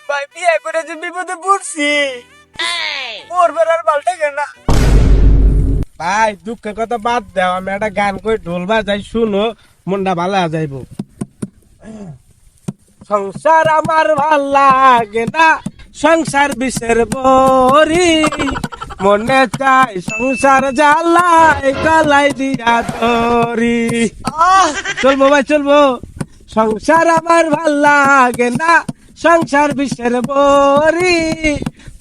ভাই বিয়ে করে যে বিপদে পড়ছি ওর বেড়ার পাল্টে কেনা। ভাই দুঃখের কথা বাদ দাও, আমি একটা গান কই ঢোল বাজাই শুনো, মনটা ভালো হয়ে যাইব। সংসার আমার ভাল লাগে না, সংসার বিষের বরি, মনে চাই সংসার জ্বালাই গলাই দিয়া তরি। চলবো ভাই চলবো। সংসার আমার ভাল লাগে না, সংসার বিষের বরি,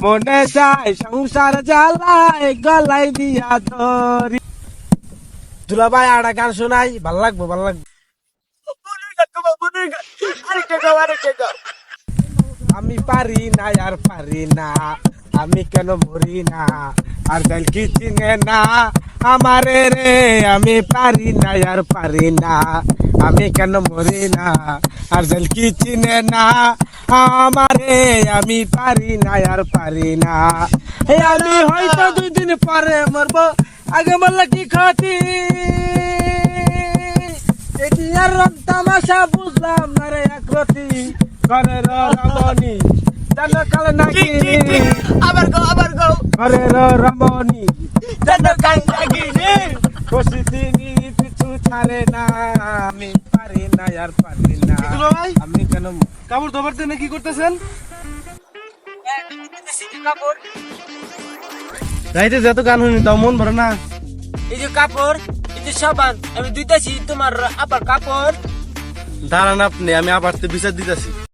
মনে চাই সংসার জ্বালাই গলাই দিয়া তরি। দুলা ভাই আড়া গান শোনাই, ভাল লাগবো ভাল লাগবো। আমি পারি না আর পারি না, আমি কেন মরি না, আর দল কি চিনে না আমারে রে, আমি পারি না আর পারি না, আমি কেন মরি না, আর দল কি চিনে না আমারে, আমি পারি না আর পারি না। আমি হয়তো 2 দিন পরে মরবো, আগে বললে কি ক্ষতি, এটি আর রং তামাশা বুঝলাম না রে একরতি, ঘরের রমণী জানো কালে নাকি, আবার গো ঘরের রমণী জানো কাল লাগি রে। বসি তিনি পিছু ছাড়ে না, আমি পারি না আর পারি না, আমি কেন। কাপড় ধোবার দিনে কি করতেছেন? কাপড় রাইতে যত গান শুনি তাও মন ভরে না। এই যে কাপড়, এই যে সাবান আমি দিতেছি তোমার, আবার কাপড় দাঁড়ান আপনি, আমি আবার বিচার দিতেছি।